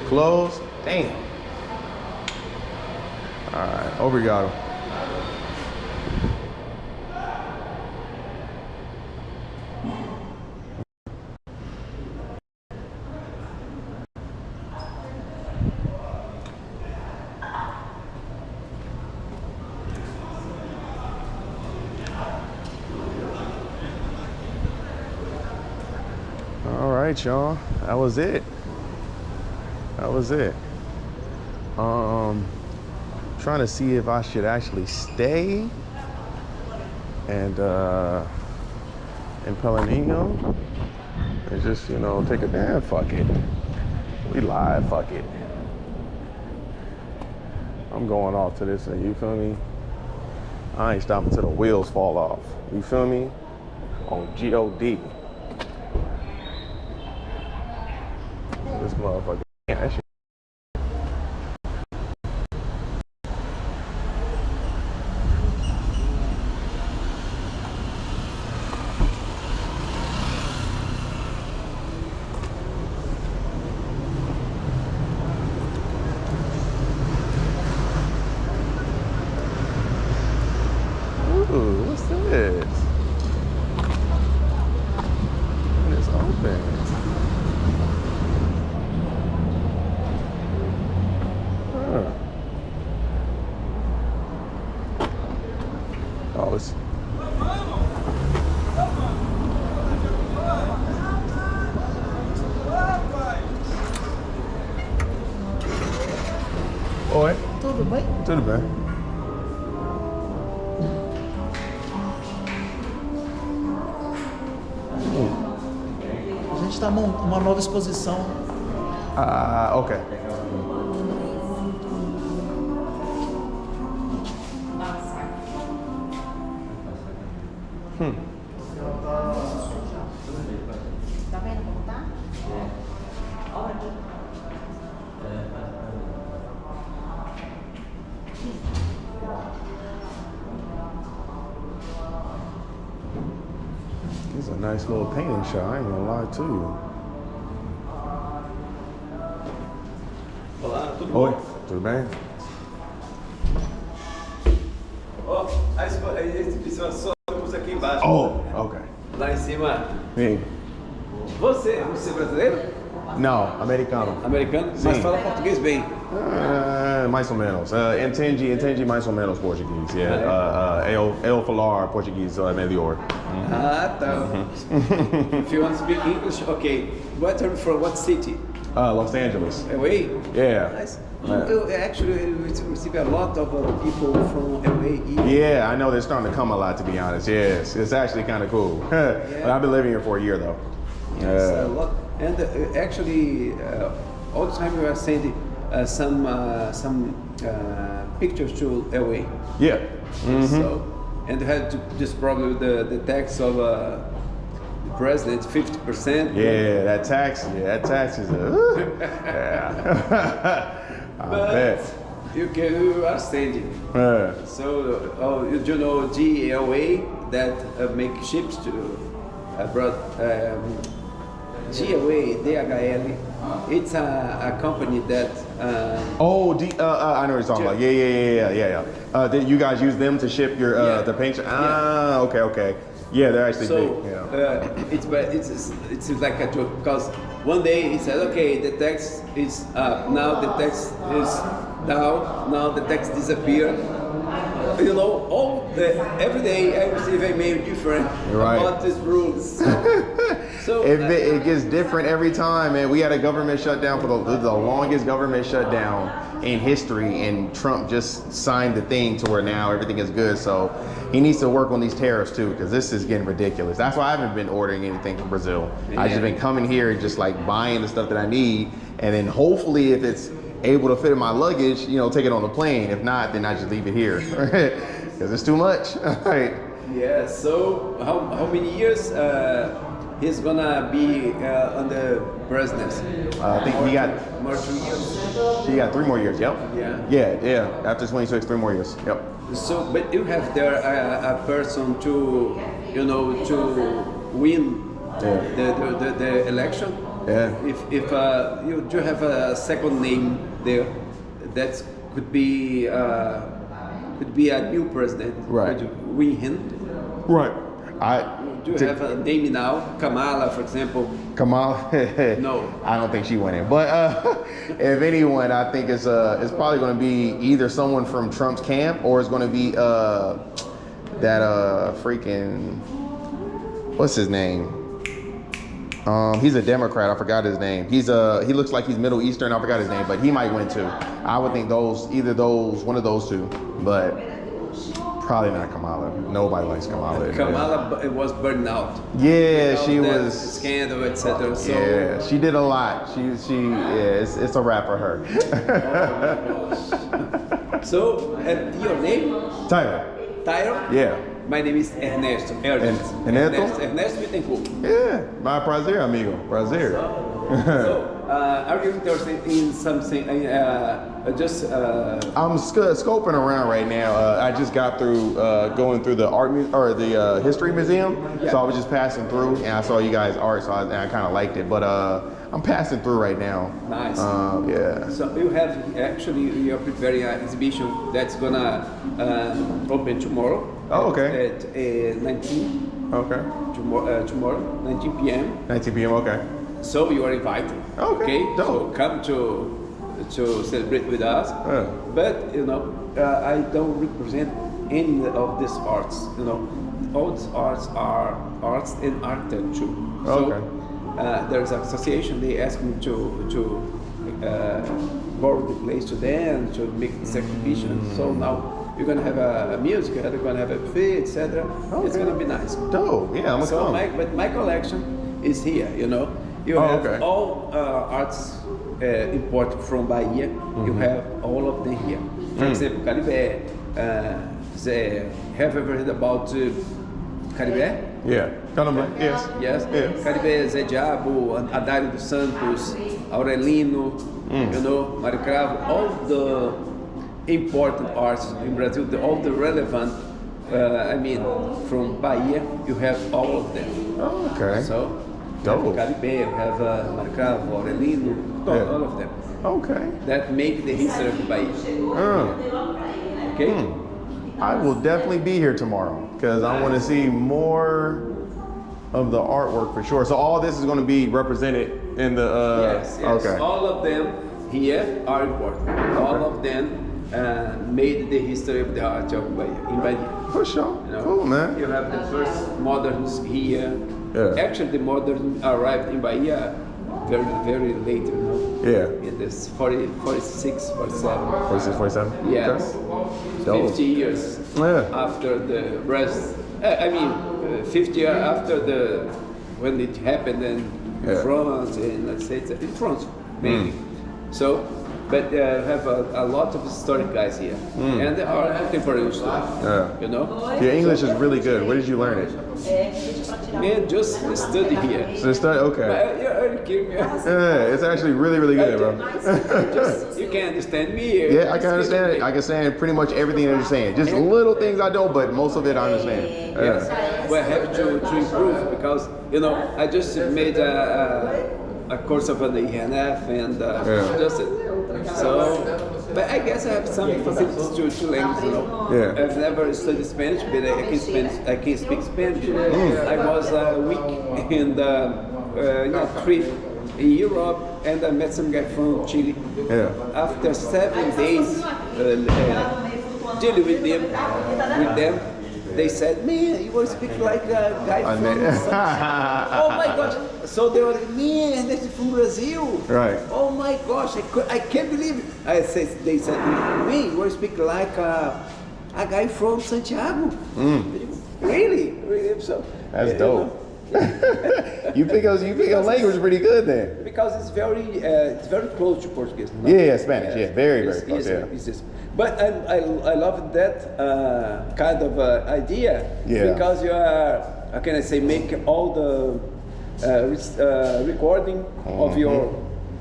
Close. Damn. All right. Obrigado. All right, y'all. That was it. That was it. Trying to see if I should actually stay and in Pellegrino and just, take a nap. Fuck it. We live, fuck it. I'm going off to this, you feel me? I ain't stopping till the wheels fall off. You feel me? On G-O-D. This motherfucker. Yeah, that shit. Ooh, what's this? And it's open. Huh. Oh, it's... Oi. Tudo bem? Tudo bem. A gente está montando uma nova exposição. Ah, ok. Tá vendo como tá? Nice little painting shop, I ain't gonna lie to you. Olá, tudo Oi, bom? tudo bem? Ó, a exibição só temos aqui embaixo. Oh, okay. Lá em cima. Me. Você é brasileiro? Não, americano. Americano? Sim. Mas fala português bem. Mais ou menos. Entende mais ou menos português. Yeah. Eu falar português melhor. Ah, tá. If you want to speak English, okay. What are you from? What city? Los Angeles. LA? Yeah. Nice. Yeah. Actually, we receive a lot of people from LA here. Yeah, I know they're starting to come a lot, to be honest. Yes, it's actually kind of cool. But I've been living here for a year, though. Yes, a lot. And actually, all the time we are sending some pictures to LA. Yeah. Mm-hmm. So, and had this problem with the tax of the president, 50%. Yeah, that tax is yeah. I bet. You are sending. So, you know GLA that make ships to abroad. GLA, DHL, it's a company that. I know what you're talking about. Yeah. You guys use them to ship your the paint? Okay. Yeah, they're actually so, big. Yeah. It's like a joke because one day he said, okay, the tax is up, now the tax is down, now the tax disappeared. You know, every day I receive a mail different about these rules. So it gets different every time, man. We had a government shutdown for the longest government shutdown in history, and Trump just signed the thing to where now everything is good. So he needs to work on these tariffs too, because this is getting ridiculous. That's why I haven't been ordering anything from Brazil. Yeah. I've just been coming here and just like buying the stuff that I need, and then hopefully if it's able to fit in my luggage, you know, take it on the plane. If not, then I just leave it here because it's too much. Right. Yeah. So how many years he's gonna be on the presidency? I think he got more 2 years. He got 3 more years. Yep. Yeah. After 26, 3 more years. Yep. So, but you have there a person to, you know, to win the election. Yeah. If you do have a second name there, that could be a new president. Right. Could you win him? Right. Do you have a name now? Kamala, for example. Kamala? No. I don't think she went in. But if anyone, I think it's probably going to be either someone from Trump's camp or it's going to be that freaking, what's his name? He's a Democrat. I forgot his name. He looks like he's Middle Eastern. I forgot his name, but he might win too. I would think one of those two, but probably not Kamala. Nobody likes Kamala. Kamala was burned out. Yeah, she was scandal, etc. So yeah, she did a lot. It's a wrap for her. So, and your name? Tyler. Tyler? Yeah. My name is Ernesto. Ernesto Bittencourt. Yeah, my prazer, amigo. Prazer. So, are you interested in something? I'm scoping around right now. I just got through going through the history museum, so I was just passing through, and I saw you guys' art, so I kind of liked it. But I'm passing through right now. Nice. Yeah. So you have you're preparing an exhibition that's gonna open tomorrow. Oh, okay. At 19. Okay. Tomorrow, 19 p.m. 19 p.m. Okay. So you are invited. Okay. Dope. So come to celebrate with us. Yeah. But you know, I don't represent any of these arts. You know, all these arts are arts and architecture. So, okay. there's an association. They asked me to borrow the place to them to make this exhibition. So now you're gonna have a music. You're gonna have a buffet, etc. Okay. It's gonna be nice. Dope. Yeah, I'm gonna come. But my collection is here. You know, you have all arts imported from Bahia. You have all of them here. For example, Caribe. Have you ever heard about Caribe? Yeah. Caramba. Yes. Yes. Yes. Caribe, Zé Diabo, Adário dos Santos, Aurelino, you know, Mário Cravo, all the important arts in Brazil, all the relevant I mean, from Bahia, you have all of them. Oh, okay. So, you Dope. have Caribe, you have Marcavo, Aurelino, all of them. Okay. That make the history of Bahia. Okay? I will definitely be here tomorrow because I want to see more of the artwork for sure. So all this is going to be represented in the. Yes. Okay. All of them here are important. All of them made the history of the art of Bahia, in Bahia. For sure. You know, Cool, man. You have the first moderns here. Yeah. Actually, the modern arrived in Bahia very, very late, you know. Yeah. In this 40, 46, 47. 46, 47? Yes. Dope. 50 years Yeah. after the rest. 50 years after when it happened in France, and let's say in France, mainly. So, but have a lot of historic guys here, and they are contemporary stories. Yeah. You know. Your English is really good. Where did you learn it? Man, just study here. So study. Okay. You're kidding me. Yeah, it's actually really, really good, bro. You can understand me. Yeah, I can understand it. I can understand pretty much everything that you're saying. Just little things I don't, but most of it I understand. Yes. Well, I have to improve because, you know, I just made a course of an IRL and just so, but I guess I have some facilities to language, you know. Yeah. I've never studied Spanish, but I can speak Spanish. I was a week in the trip in Europe, and I met some guy from Chile. Yeah. After 7 days dealing with them, they said, "Man, you will speak like a guy from." Oh my gosh! So they were like, "Man, that's from Brazil." Right. Oh my gosh! I can't believe it. They said, "Man, you will speak like a guy from Santiago." Really? So That's dope. You pick a language pretty good then. Because it's very close to Portuguese. No? Yeah, Spanish. Yeah, very close. It's but I love that kind of idea because you are, how can I say, make all the recording of your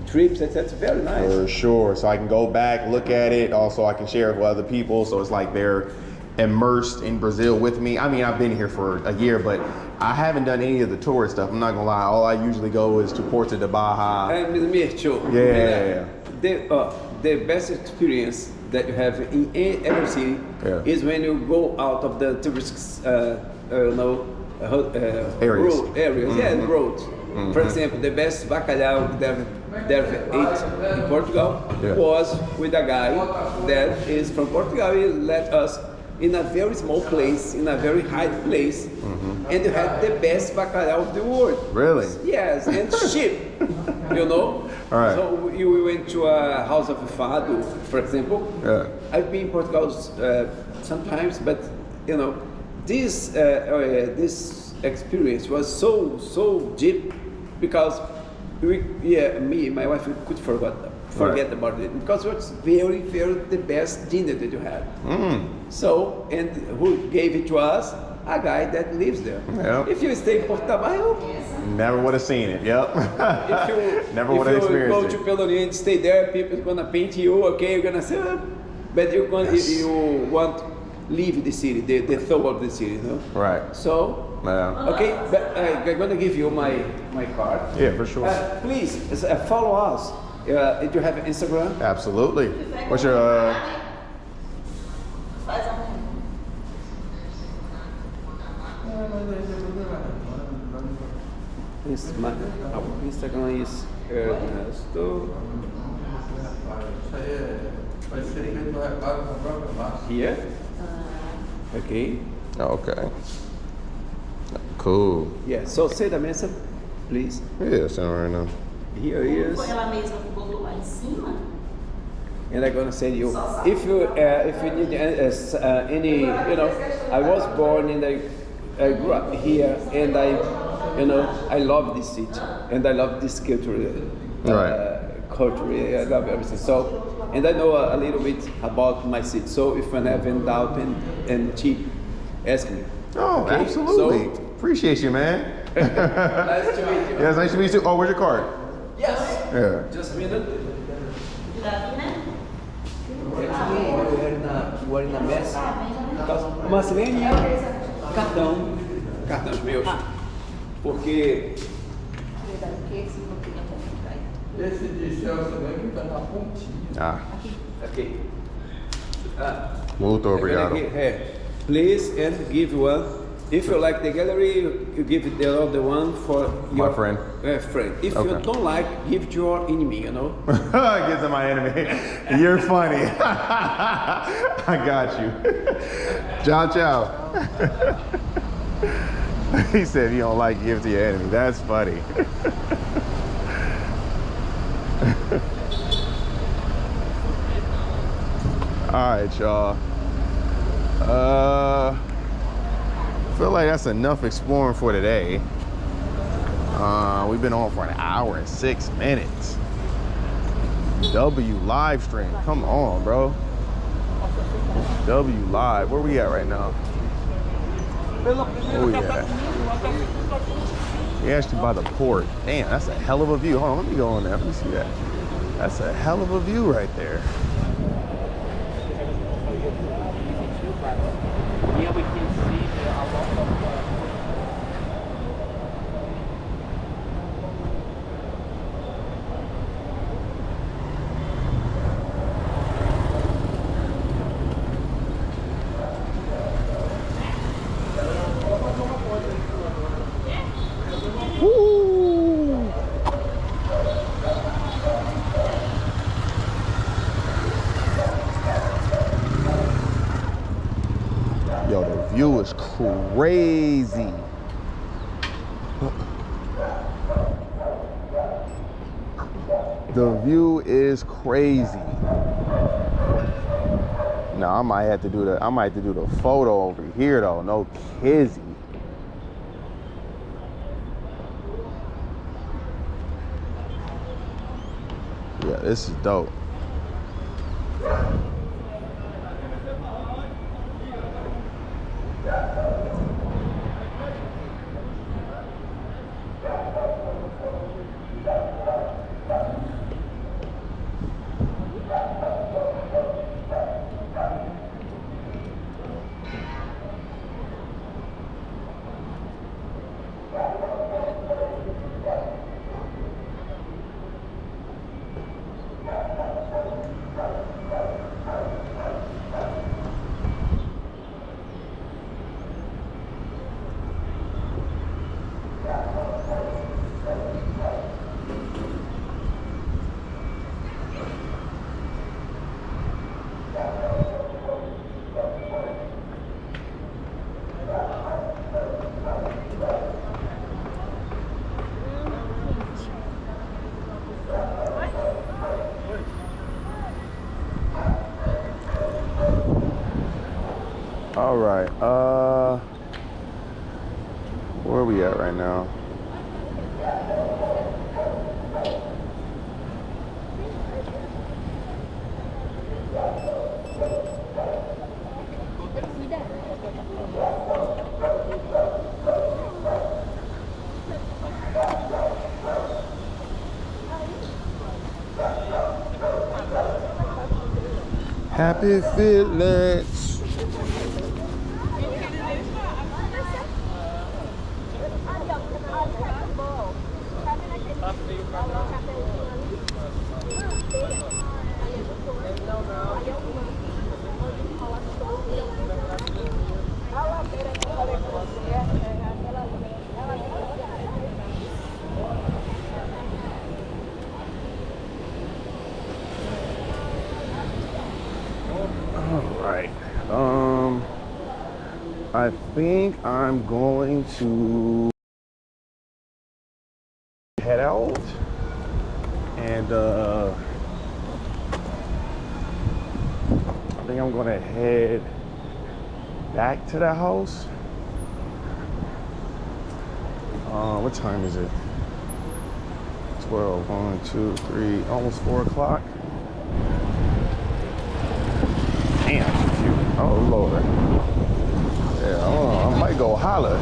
trips. That's very nice. For sure. So I can go back, look at it. Also, I can share it with other people. So it's like they're immersed in Brazil with me. I mean, I've been here for a year, but I haven't done any of the tourist stuff. I'm not gonna lie. All I usually go is to Porto de Baja. Me too. Yeah. The best experience that you have in every city is when you go out of the tourist, areas. Roads. For example, the best bacalhau that I've ate in Portugal was with a guy that is from Portugal. He let us in a very small place, in a very high place, and you had the best bacalhau of the world. Really? Yes, and cheap, you know? All right. So we went to a house of fado, for example. Yeah. I've been in Portugal sometimes, but you know, this experience was so deep because me and my wife could forget about it because it was very the best dinner that you had. So, and who gave it to us? A guy that lives there. Yep. If you stay in Porto Bahia, Never would have seen it. Yep. Never would have if you go experienced to it. Pelourinho and stay there, people are gonna paint you. Okay, you're gonna say, but you want leave the city, the thought of the city, you know. Right. So. Yeah. Okay, but I'm gonna give you my card. Yeah, for sure. Please follow us. Do you have Instagram? Absolutely. What's your Our Instagram is Ernesto. Here. Okay. Okay. Cool. Yeah. So say the message, please. Yeah, it's right now. Here is. Foi ela mesma que botou lá em cima? And I'm gonna send you. If you need any, you know, I was born and I grew up here, and I love this city and I love this culture, culture. I love everything. So, and I know a little bit about my city. So if you have any doubt and cheap, ask me. Oh, Okay? absolutely. So, Appreciate you, man. nice to meet you. Yes, nice to meet you. Oh, where's your card? Yes. Yeah. Just a minute. Davina? Actually, you were in a mess. Marcelene, cartões meus. Porque Esse de Celso também que tá na pontinha. Ah, aqui. muito obrigado. Please and give one. If you like the gallery, you give the other one for your friend. Friend. If Okay. you don't like, give it to your enemy. You know. Get to my enemy. You're funny. I got you. Ciao, ciao. He said, if you don't like, give it to your enemy. That's funny. All right, y'all. I feel like that's enough exploring for today. We've been on for an hour and 6 minutes. W live stream, come on, bro. W live, where we at right now? Where we at? We actually by the port. Damn, that's a hell of a view. Hold on, let me go on there. Let me see that. That's a hell of a view right there. Here we can see a lot of Woo! Yo, the view is crazy. The view is crazy. Now I might have to do the photo over here though. No kizzy. Yeah, this is dope. All right, where are we at right now? Happy feelings. I think I'm going to head out and I think I'm gonna head back to the house. What time is it? 12, 1, 2, 3, almost 4 o'clock. Damn, shoot. Oh Lord. Yeah, I might go holler.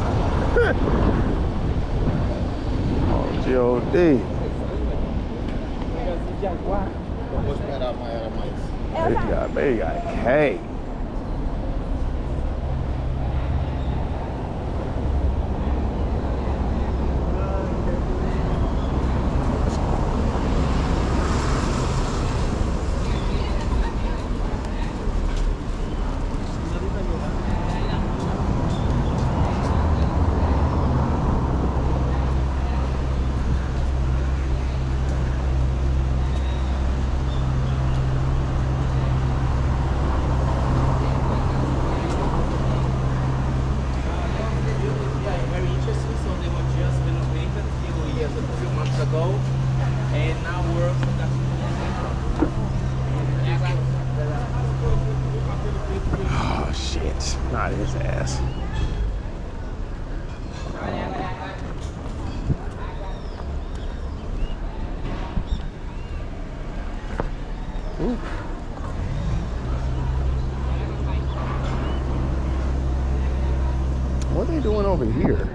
Oh, G.O.D. They got K. And now we're also Oh shit! Not his ass. Ooh. What are they doing over here?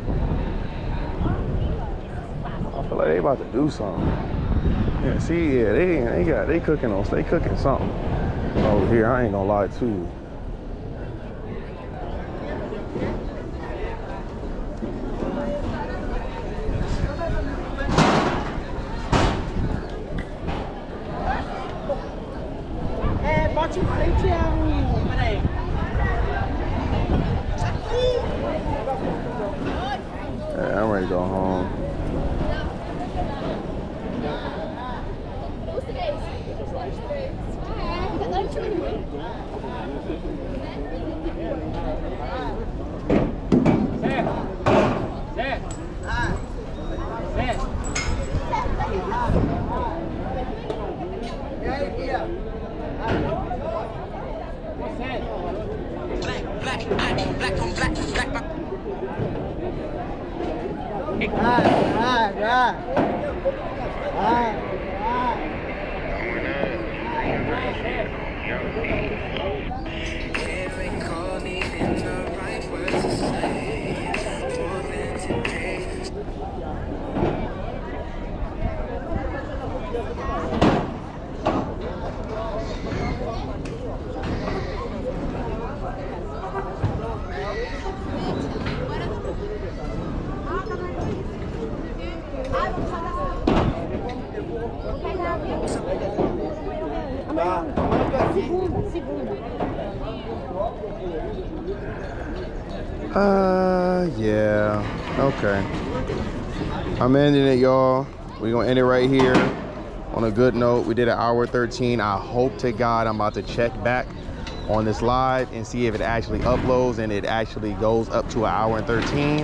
I feel like they about to do something. Yeah, see, yeah, they cooking something over here. I ain't gonna lie to you. bote em frente a um... Peraí. Yeah, I'm ready to go home. Yeah, okay. I'm ending it, y'all. We're gonna end it right here on a good note. We did an hour 13. I hope to God I'm about to check back on this live and see if it actually uploads and it actually goes up to an hour and 13.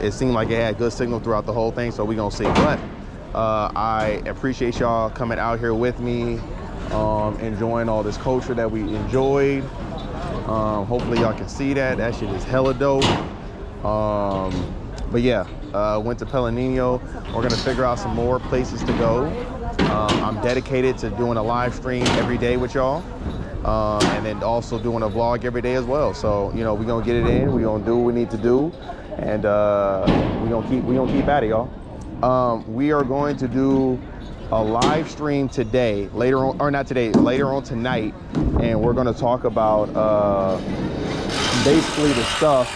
It seemed like it had good signal throughout the whole thing, so we're gonna see. But I appreciate y'all coming out here with me, enjoying all this culture that we enjoyed. Hopefully y'all can see that. That shit is hella dope. But yeah, went to Pelanino. We're gonna figure out some more places to go. I'm dedicated to doing a live stream every day with y'all. And then also doing a vlog every day as well. So, you know, we're gonna get it in, we're gonna do what we need to do, and we're gonna keep at it, y'all. We are going to do a live stream today, later on, or not today, later on tonight, and we're gonna talk about basically the stuff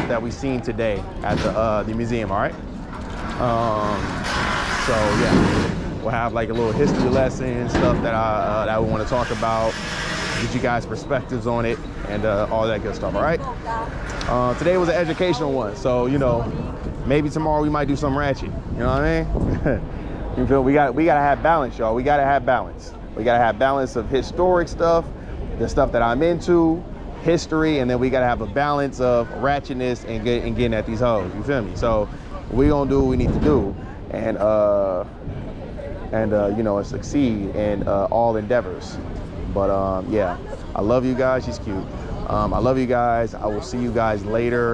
that we seen today at the museum, all right? So yeah. We'll have like a little history lesson, stuff that I want to talk about, get you guys perspectives on it, and all that good stuff, all right? Today was an educational one, so, you know, maybe tomorrow we might do some ratchet, you know what I mean? You feel, we gotta have balance, y'all. We gotta have balance. We gotta have balance of historic stuff, the stuff that I'm into, history, and then we gotta have a balance of ratchetness and getting at these hoes, you feel me? So we gonna do what we need to do, and you know, and succeed in all endeavors. But yeah, I love you guys. She's cute. I love you guys. I will see you guys later.